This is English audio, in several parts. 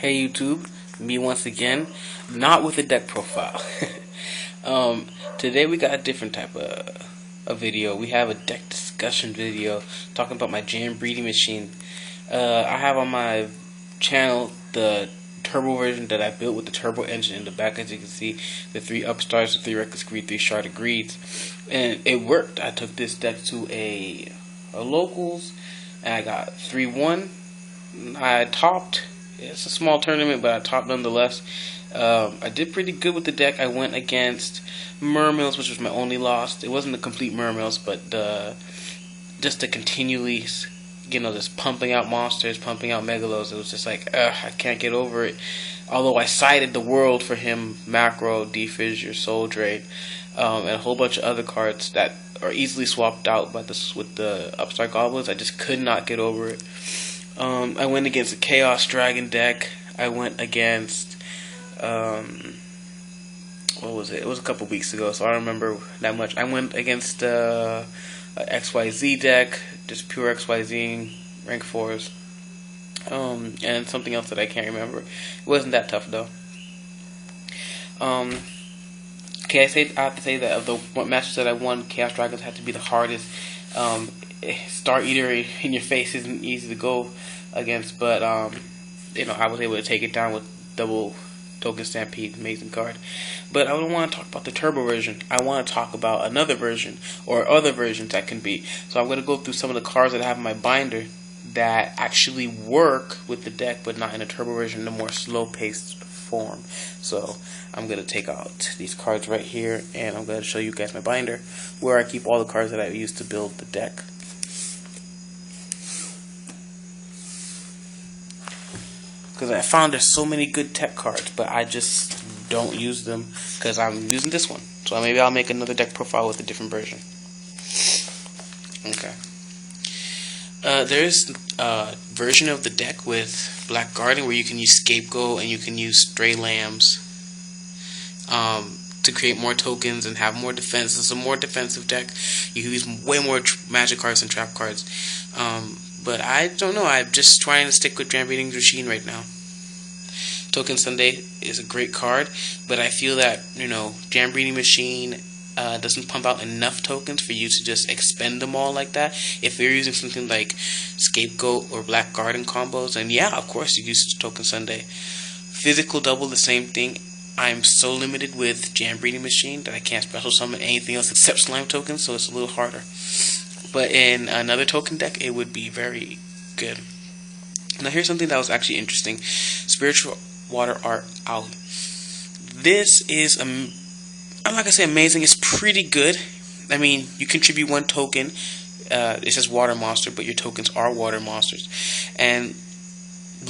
Hey YouTube, me once again, not with a deck profile. Today we got a different type of a video. We have a deck discussion video talking about my jam breeding machine. I have on my channel the turbo version that I built with the turbo engine in the back, as you can see, the 3 upstarts, the 3 reckless greed, 3 sharded greeds, and it worked. I took this deck to a locals, and I got 3-1. I topped. It's a small tournament, but I topped nonetheless. I did pretty good with the deck. I went against Mermills, which was my only loss. It wasn't the complete Mermills, but just the continually, just pumping out monsters, pumping out Megalos. It was just like, I can't get over it. Although I sided the world for him, Macro, Defissure, Soul Drain, and a whole bunch of other cards that are easily swapped out by with the Upstart Goblins. I just could not get over it. I went against a Chaos Dragon deck. I went against, what was it? It was a couple weeks ago, so I don't remember that much. I went against a XYZ deck, just pure XYZ, rank 4s, and something else that I can't remember. It wasn't that tough, though. Okay, I have to say that of the matches that I won, Chaos Dragons had to be the hardest. Star Eater in your face isn't easy to go against, but I was able to take it down with double Token Stampede, amazing card. But I don't want to talk about the turbo version. I want to talk about another version, or other versions that can be. So I'm going to go through some of the cards that I have in my binder that actually work with the deck, but not in a turbo version, in a more slow-paced form. So I'm going to take out these cards right here, and I'm going to show you guys my binder, where I keep all the cards that I used to build the deck. Because I found there's so many good tech cards, but I just don't use them because I'm using this one. So maybe I'll make another deck profile with a different version. Okay. There's a version of the deck with Black Garden where you can use Scapegoat and you can use Stray Lambs to create more tokens and have more defense. It's a more defensive deck. You can use way more magic cards and trap cards. But I don't know. I'm just trying to stick with Jam Breeding Machine right now. Token Sunday is a great card, but I feel that Jam Breeding Machine doesn't pump out enough tokens for you to just expend them all like that. If you're using something like Scapegoat or Black Garden combos, and yeah, of course you use Token Sunday. Physical double, the same thing. I'm so limited with Jam Breeding Machine that I can't special summon anything else except slime tokens, so it's a little harder. But in another token deck, it would be very good. Now here's something that was actually interesting. Spiritual Water Art Owl. This is, I'm not going to say amazing, it's pretty good. I mean, you contribute 1 token. It says water monster, but your tokens are water monsters. And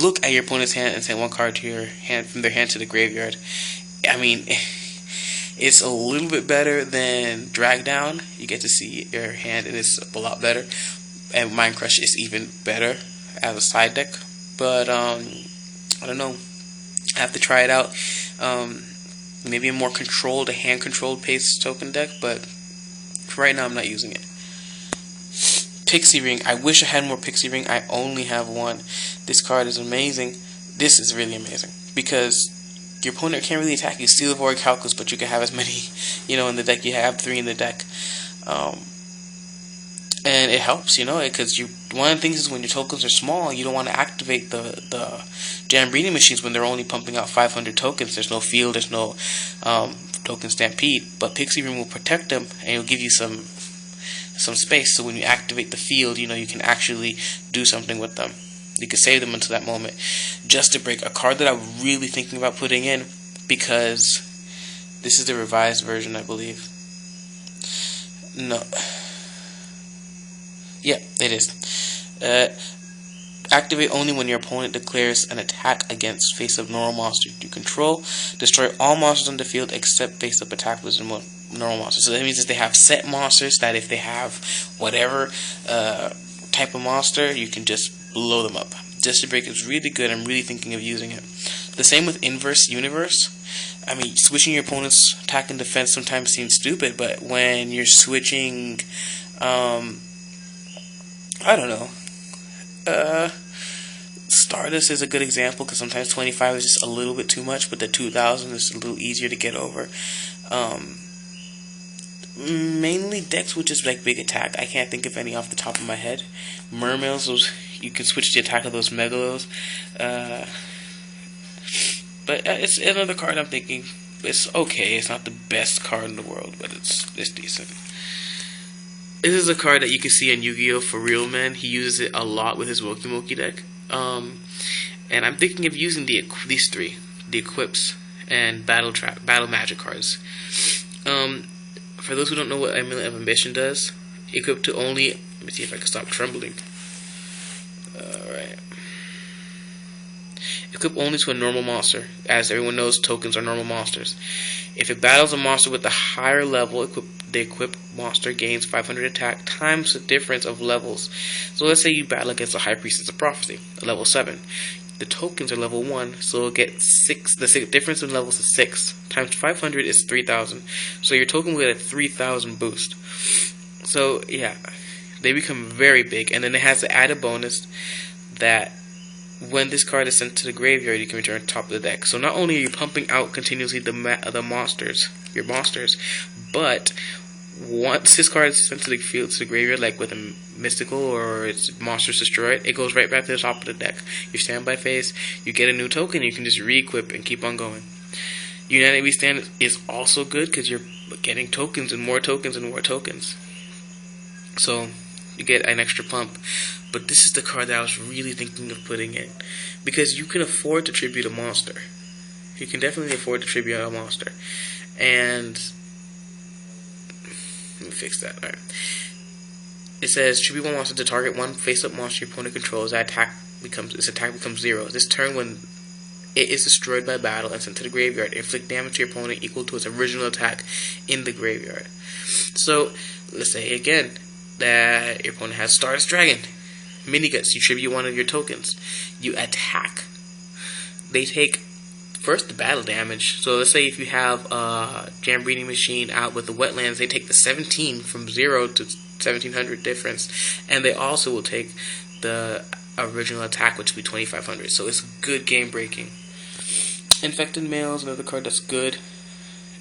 look at your opponent's hand and send 1 card to your hand, from their hand to the graveyard. I mean, it's a little bit better than Drag Down. You get to see your hand, and it's a lot better. And Mind Crush is even better as a side deck. But I don't know. I have to try it out. Maybe a more controlled, a hand-controlled pace token deck. But for right now, I'm not using it. Pixie Ring. I wish I had more Pixie Ring. I only have 1. This card is amazing. This is really amazing because your opponent can't really attack you. Steal the Void Calculus, but you can have as many, in the deck. You have 3 in the deck, and it helps, because one of the things is when your tokens are small, you don't want to activate the Jam Breeding Machines when they're only pumping out 500 tokens. There's no field, there's no token stampede, but Pixie Ring will protect them, and it'll give you some space. So when you activate the field, you can actually do something with them. You can save them until that moment, just to break a card that I'm really thinking about putting in, because this is the revised version, I believe. No. Yeah, it is. Activate only when your opponent declares an attack against face-up normal monster you control. Destroy all monsters on the field except face-up attack with normal monsters. So that means if they have set monsters, that if they have whatever type of monster, you can just blow them up. Just to break is really good. I'm really thinking of using it. The same with Inverse Universe. I mean, switching your opponent's attack and defense sometimes seems stupid, but when you're switching, I don't know, Stardust is a good example because sometimes 25 is just a little bit too much, but the 2000 is a little easier to get over. Mainly decks with just like big attack. I can't think of any off the top of my head. Mermails, you can switch the attack of those Megalos. But it's another card I'm thinking. It's okay. It's not the best card in the world, but it's decent. This is a card that you can see in Yu-Gi-Oh! For Real Men. He uses it a lot with his Woki deck. And I'm thinking of using these three, the Equips and Battle Magic cards. For those who don't know what Amulet of Ambition does, equip to only. Let me see if I can stop trembling. Alright. Equip only to a normal monster. As everyone knows, tokens are normal monsters. If it battles a monster with a higher level, the equipped monster gains 500 attack times the difference of levels. So let's say you battle against a High Priestess of Prophecy, a level 7. The tokens are level 1, so it'll get 6. The difference in levels is 6. Times 500 is 3,000. So your token will get a 3,000 boost. So, yeah. They become very big. And then it has the added bonus that when this card is sent to the graveyard, you can return top of the deck. So not only are you pumping out continuously the monsters, your monsters, but once this card is sent to the field, to the graveyard, like with a mystical or its monsters destroyed, it goes right back to the top of the deck. Your standby phase, you get a new token, you can just re-equip and keep on going. United We Stand is also good because you're getting tokens and more tokens and more tokens. So you get an extra pump. But this is the card that I was really thinking of putting in, because you can afford to tribute a monster. You can definitely afford to tribute a monster. And let me fix that. Alright. It says tribute one monster to target one face-up monster your opponent controls. Its attack becomes 0. This turn, when it is destroyed by battle and sent to the graveyard, inflict damage to your opponent equal to its original attack in the graveyard. So let's say again that your opponent has Stardust Dragon. Miniguts, you tribute one of your tokens. You attack. They take first the battle damage. So let's say if you have a Jam Breeding Machine out with the Wetlands, they take the 17 from 0 to 1700 difference. And they also will take the original attack, which will be 2500. So it's good game breaking. Infected Mail is another card that's good.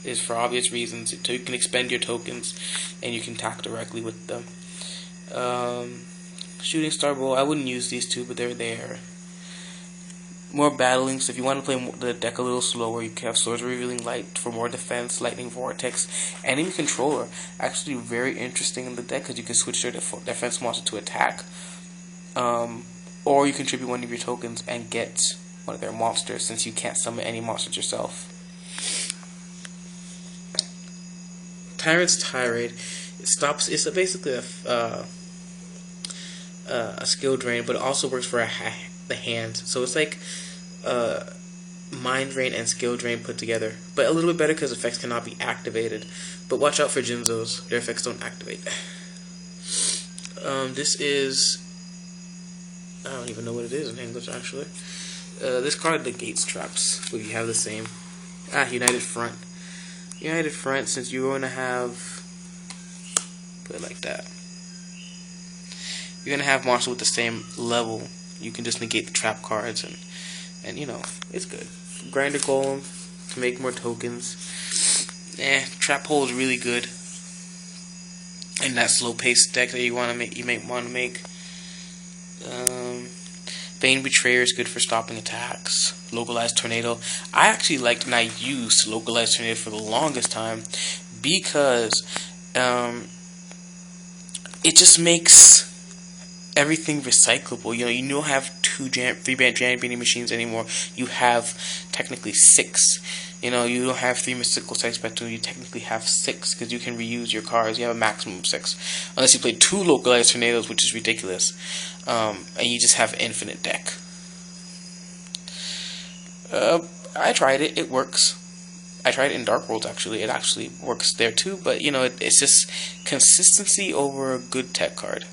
Is for obvious reasons. So you can expend your tokens and you can attack directly with them. Shooting Star Bowl, I wouldn't use these two, but they're there. More battling, so if you want to play the deck a little slower, you can have Swords of Revealing Light for more defense, Lightning Vortex, Enemy Controller. Actually very interesting in the deck because you can switch your defense monster to attack. Or you can tribute one of your tokens and get one of their monsters since you can't summon any monsters yourself. Tyrant's Tirade. It's basically a skill drain, but it also works for the hands. So it's like Mind Drain and Skill Drain put together, but a little bit better because effects cannot be activated. But watch out for Jinzos; their effects don't activate. This is, I don't even know what it is in English actually. This card negates traps. But you have the same. United Front. United Front. Since you're going to have, put it like that. You're gonna have monsters with the same level. You can just negate the trap cards and you know, it's good. Grinder Golem to make more tokens. Trap Hole is really good in that slow paced deck that you want to make. Bane Betrayer is good for stopping attacks. Localized Tornado. I actually liked and I used Localized Tornado for the longest time because it just makes everything recyclable. You don't have 3 Jam Breeding Machines anymore. You have technically 6. You don't have 3 Mystical Sex Spectrum. You technically have 6 because you can reuse your cards. You have a maximum of 6, unless you play 2 Localized Tornadoes, which is ridiculous. And you just have an infinite deck. I tried it. It works. I tried it in Dark Worlds actually. It actually works there too. But it's just consistency over a good tech card.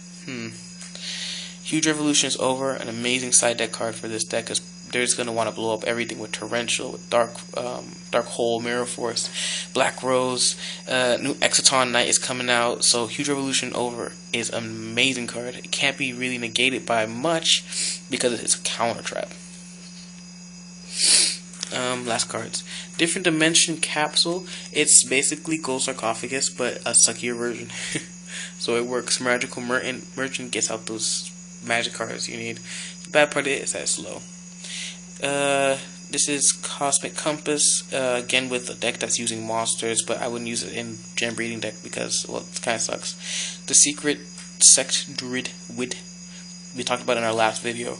Huge Revolution is over. An amazing side deck card for this deck is they're just gonna want to blow up everything with Torrential, with Dark Hole, Mirror Force, Black Rose. New Exciton Knight is coming out, so Huge Revolution Over is an amazing card. It can't be really negated by much because it's a counter trap. Last cards. Different Dimension Capsule. It's basically Gold Sarcophagus, but a suckier version. So it works. Magical Merchant gets out those magic cards you need. The bad part is that it's slow. This is Cosmic Compass, again with a deck that's using monsters, but I wouldn't use it in Gem Breeding deck because, well, it kind of sucks. The Secret Sect Druid Wit, we talked about in our last video.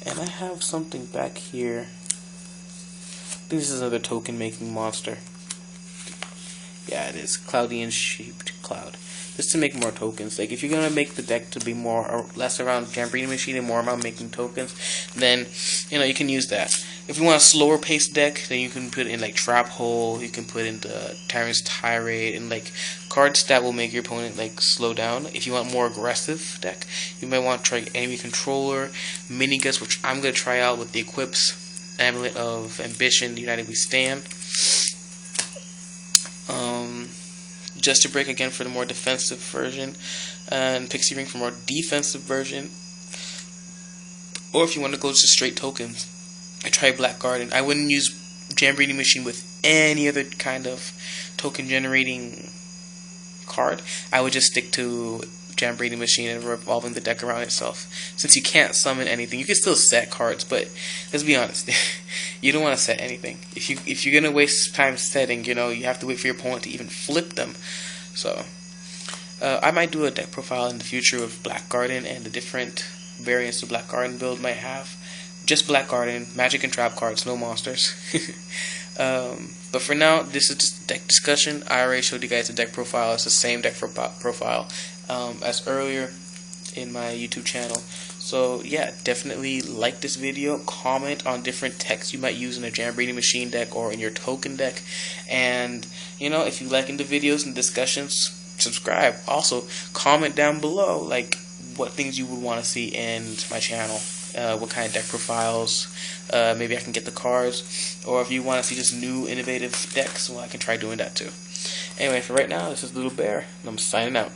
And I have something back here. I think this is another token making monster. Yeah, it is. Cloudian Shaped Cloud. Just to make more tokens. Like, if you're gonna make the deck to be more or less around Jam Breeding Machine and more about making tokens, then you can use that. If you want a slower paced deck, then you can put in like Trap Hole, you can put in the Tyrant's Tirade, and like cards that will make your opponent like slow down. If you want more aggressive deck, you might want to try Enemy Controller, Mini Guts, which I'm gonna try out with the Equips, Amulet of Ambition, United We Stand. Just to Break again for the more defensive version, and Pixie Ring for more defensive version. Or if you want to go to straight tokens, I try Black Garden. I wouldn't use Jam Breeding Machine with any other kind of token generating card. I would just stick to Jam Breeding Machine and revolving the deck around itself. Since you can't summon anything, you can still set cards, but let's be honest, you don't want to set anything. If you're gonna waste time setting, you have to wait for your opponent to even flip them. So I might do a deck profile in the future of Black Garden and the different variants the Black Garden build might have. Just Black Garden, magic and trap cards, no monsters. But for now, this is just a deck discussion. I already showed you guys the deck profile. It's the same deck profile as earlier in my YouTube channel. So yeah, definitely like this video, comment on different techs you might use in a Jam Breeding Machine deck or in your token deck, and if you liking the videos and discussions, subscribe. Also, comment down below like what things you would want to see in my channel, what kind of deck profiles, maybe I can get the cards, or if you want to see just new innovative decks, well, I can try doing that too. Anyway, for right now, this is Little Bear, and I'm signing out.